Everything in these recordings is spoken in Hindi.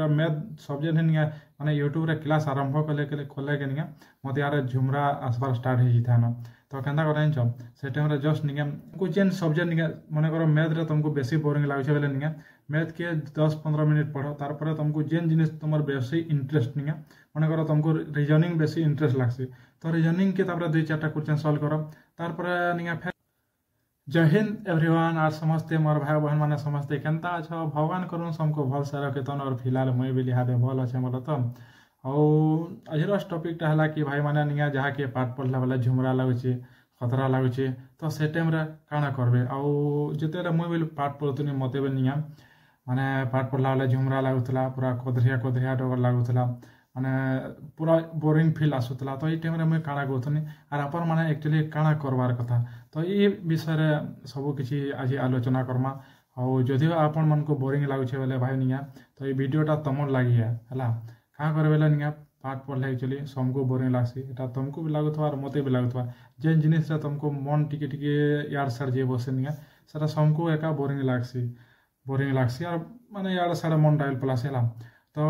पूरा मैथ सब्जेक्ट है निया माने यूट्यूब रे क्लास आरंभ कले के निया मते यार झुमरा आसबार स्टार्ट हे जिथा ना तो केनता करे छ से टाइम रे जस्ट निया को जेन सब्जेक्ट निया माने करो मैथ रे तुमको बेसी बोरिंग लागै छ बेले निया मैथ के 10-15 मिनट पढ़ो तार पर तुमको जेन जिनिस तुमर बेसी इंटरेस्ट निया माने करो तुमको रीजनिंग बेसी इंटरेस्ट लागसी तो रीजनिंग के तापर 2-4टा क्वेश्चन सॉल्व करो तार पर निया फिर जय हिंद एवरीवन आर समस्ते मोर भाई बहन माने समस्ते केनता अछ भगवान करूँ सबको भल से रखे तन और फिलहाल मुई भी लिहादे भल अच्छे बोल तो आजर टॉपिक है कि भाई माने निया जहाँ के पाठ पढ़ला बेले झुमरा लगुचे खतरा लगुचे तो से टाइम रे काଣା करबे जिते मुई भी पाठ पढ़ुनी मत भी निया माने पाठ पढ़ला बेले झुमरा लगुला पूरा कदरिया डगर लगुला माने पूरा बोरिंग फील आसूला तो ये टाइम रे मुई काଣା कहूनी आर आपण माने एक्चुअली काଣା करवार कथा तो ये विषय रे सब किसी आज आलोचना करमा और जदि आपण मन को बोरिंग लगुचे बेले भाई निया तो ये वीडियोटा तुम लगी है क्या कर बेले निया पाठ पढ़ले एक्चुअली सबको बोरिंग लागसी एटा तुमको भी लगुवा और मते भी लगुवा जेन जिनिस तुमको मन टिके यार सर जे बसे निया सेटा सबको एका बोरिंग लागसी और माने यार सारे मन डायल प्लस है तो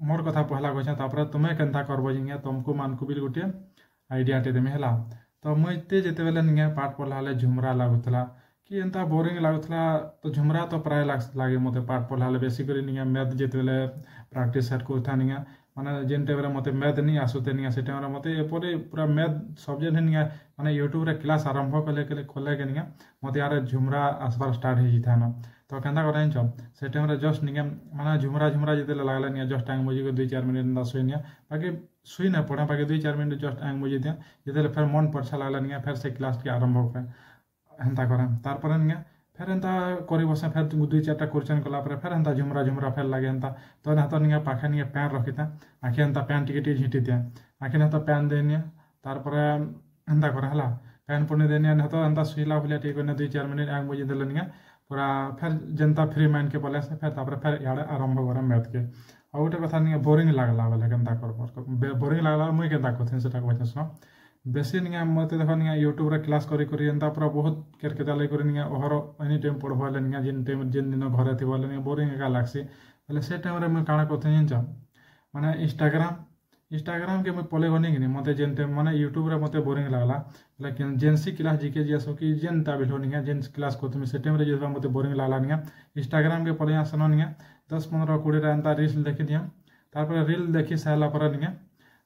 मोर कथा पहला कहे तापर तुम्हें केनता करब जिंगे तुमको मान को भी गोटे आइडियाटे देमी है तो मुझे जिते बेले निया पाठ पढ़ला बेले झुमरा लगुला कि एंता बोरिंग लगुला तो झुमरा तो प्राय लगे मत पाठ पढ़ला बेले बेसी कर निया मैथ जिते बेले प्राक्ट सेट करूँ निया माने जेन टाइम मत मैथ नहीं आसुते निया से टाइम मत एपरी पूरा मैथ सब्जेक्ट है निया माने यूट्यूब रे क्लास आरंभ कले के निया मत यार झुमरा आसबार स्टार्ट हे जिथा ना तो केनता करे छ से टाइम रे जस्ट निया माने झुमरा जिते लागला निया जस्ट आंग मुझे 2-4 मिनट सोई निया बाकी सुई ना पड़ा बाकी 2-4 मिनट जस्ट आंग मुझे दिया जिते फिर मन पछा लागला निया फिर से क्लास के आरंभ करे हेंता करे तार पर निया फिर एंता करी बसे फिर 2-4टा क्वेश्चन कला पर फिर एंता झुमरा फिर लगे एंता तो ना तो निया पाखे निया पैन रखिता आखे एंता पैन टिके झिटी दिया आखे ना तो पैन देनिया तार पर एंता करे हला पैन पुणे देनिया ना तो एंता सुईला भलिया टिके ने 2-4 मिनट आंग मुझे देले निया पूरा फिर जनता फ्री माइंड के बोले से फिर तापर फिर याडे आरंभ करे मैथ के और गोटे कथा निया बोरिंग लागला बेले केनता करब बोरिंग लागला मुई केनता कथिन सेटा कहते सुनो बेसी निया मते देखो निया यूट्यूब रे क्लास करी एंता पूरा बहुत केरकेता लई करी निया ओहर एनी टाइम पढ़वाले निया जेन दिन घरे थिबाले निया बोरिंग एका लागसी बोले से टाइम रे मैं काଣା कथिन छ माने इंस्टाग्राम के मैं पले गनी कि मते जेन टाइम माने यूट्यूब रे मते बोरिंग लागला लेकिन जेनसी क्लास जीके जेसो कि जेन ता बिलो निया जेन क्लास को तुम से टाइम रे जेबा मते बोरिंग लागला निया इंस्टाग्राम के पले आसन निया 10-15-20 रा एंता रील देखि दिया तापर रील देखि साला पर निया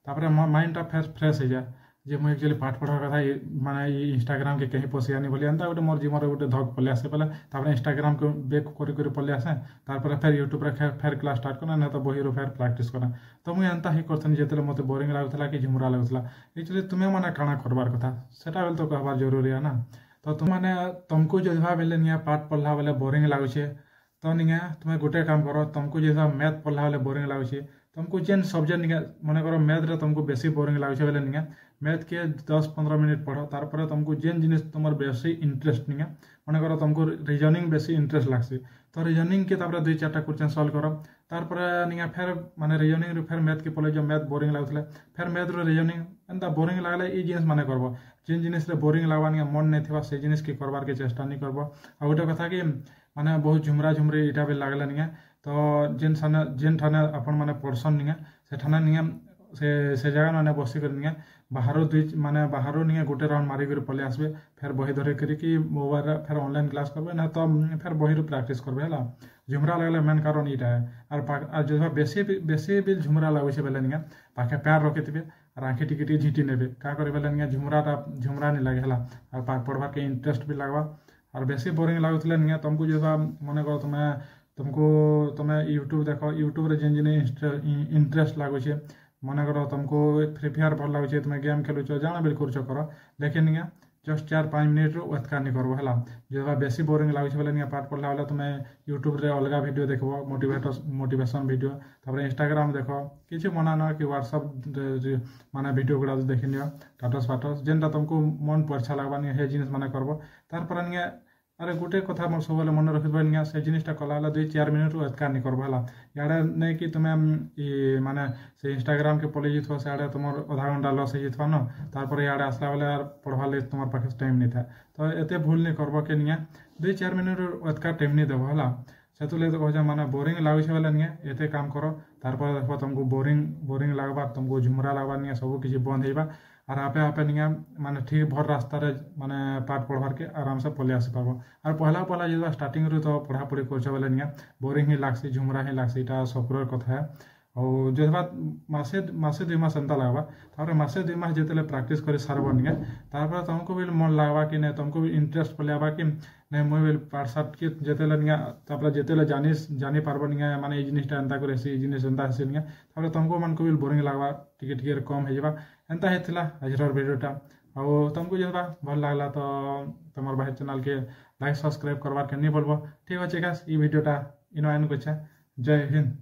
तापर माइंड टा फ्रेश हो जाए जे मुझे एक्चुअली पाठ पढ़ा कथा माने इंस्टाग्राम के कहीं पशियानी बोली एंता गोटे मोर जीवन गोटे धक पले आसे पहले तापर इंस्टाग्राम को बेक करी पले आसे तापर फिर यूट्यूब रे फिर क्लास स्टार्ट करना ना तो बही रो फिर प्रैक्टिस करना तो मुझे एंता ही करथनी जेतले मते बोरिंग लागुला कि झुमरा लागुला एक्चुअली तुम्हें माने काଣା करबार कथा सेटा बेल तो कहबार जरूरी है ना तो तुम माने तुमको जो बेले निया पाठ पढ़ला बेले बोरिंग लागुचे तो निया तुम्हें गोटे काम करो तुमको जो मैथ पढ़ला बेले बोरिंग लागुचे तुमको जेन सब्जेक्ट निया मन करो मैथ रे तुमको बेसी बोरिंग लागुचे बेले निया मैथ के 10-15 मिनट पढ़ो तार पर तुमको जेन जिनिस तुमर बेसी इंटरेस्ट निया मन करो तुमको रीजनिंग बेसी इंटरेस्ट लागसी तो रीजनिंग के तापर 2-4टा क्वेश्चन सॉल्व करो तार पर निया फिर माने रीजनिंग रे फिर मैथ के पले जो मैथ बोरिंग लागुले फिर मैथ रो रीजनिंग एंता बोरिंग लागले ई जिनिस माने करबो जेन जिनिस रे बोरिंग लागवा निया मन नै थिबा से जिनिस के करबार के चेष्टा नै करबो आ गोटे कथा कि माने बहुत झुमरी इटा भी लागले निया तो जेन ठाने अपन माने पढ़सन निया से ठाने निया से जगह माने बसी कर निया बाहर निया गोटे राउंड मारी कर पले आसबे फिर बही धरे करी कि मोबाइल फिर ऑनलाइन क्लास करबे ना तो फिर बही प्रैक्टिस करबे हला झुमरा लगले मेन कारण इटा है और जो बेसी भी झुमरा लागुचे बेले निया पाखे पैर रखिथिबे और आंखे टिके झिटी नेबे का करे बेले निया झुमरा नहीं लगे हला और पाठ पढ़वा के इंटरेस्ट भी लागवा और बेसी बोरिंग लागुतले निया तुमको जो मन करो तुम्हें यूट्यूब देखो यूट्यूब रे जेन इंटरेस्ट लागुचे मन करो तुमको फ्री फायर भल लगे तुम गेम खेलुच जाना बिल कर लेकिन निया जस्ट 4-5 मिनट वेटका नहीं करबो हला जो बेसी बोरिंग लागुचे बेले निया पाठ पढ़ला बेले तुम यूट्यूब रे अलग वीडियो देखबो मोटिवेशन वीडियो तापर इंस्टाग्राम देखो किछि मना ना कि व्हाट्सएप माने वीडियो गुडा देखि नियो स्टेटस जेनटा तुमको मन परछा लागबा निया हे जिनिस माने करबो तार पर निया अरे गोटे कथा मोर सब मन रखिबा निया से जिनिसटा कला 2-4 मिनट वेटका नहीं करबो हला याडे नहीं कि तुम माने से इंस्टाग्राम के पले जिथो से आडे तुम आधा घंटा लस जिथवा न तार पर याडे आसला बेले यार पढ़वा ले तुम पाखे टाइम नहीं था तो एते भूल नहीं करबो के निया 2-4 मिनट वेटका टाइम नहीं देबो हला से तो कहे माने बोरिंग लगुचे बेले निके एते काम करो तारपर देखो तुमको बोरिंग बोरिंग लगवा तुमको झुमरा लगवा निके सब किसी बंद होइबा और आपे आपे निके माने ठीक भर रास्ता रे माने पाठ पढ़वार के आराम से पले आसी पाबो और पहला पहला जो स्टार्टिंग रू तो पढ़ा पढ़ी करछ बेले निके बोरिंग ही लागसी झुमरा ही लागसी इटा सबकर कथा है और जो बात मासे मासे 2 मास एंता लगवा तापर मासे 2 मास जेतेले प्रैक्टिस करे सारबो निके तापर तुमको भी मन लगवा कि नहीं तुमको भी इंटरेस्ट पले आबा कि नहीं मुई भी पाठ साठ के जेतेले निके तापर जेतेले जानी पारबो निके माने ए जिनिसटा एंता करे से जिनिस एंता से निके तापर तुमको मन को भी बोरिंग लगवा टिके टिके कम हे जाबा एंता हेतिला आजर वीडियोटा और तुमको जो भल लागला तो तुम्हार भाई चैनल के लाइक सब्सक्राइब करवार के नहीं बोलबो ठीक अच्छे गाइस ई वीडियोटा इनो एंड करछे जय हिंद।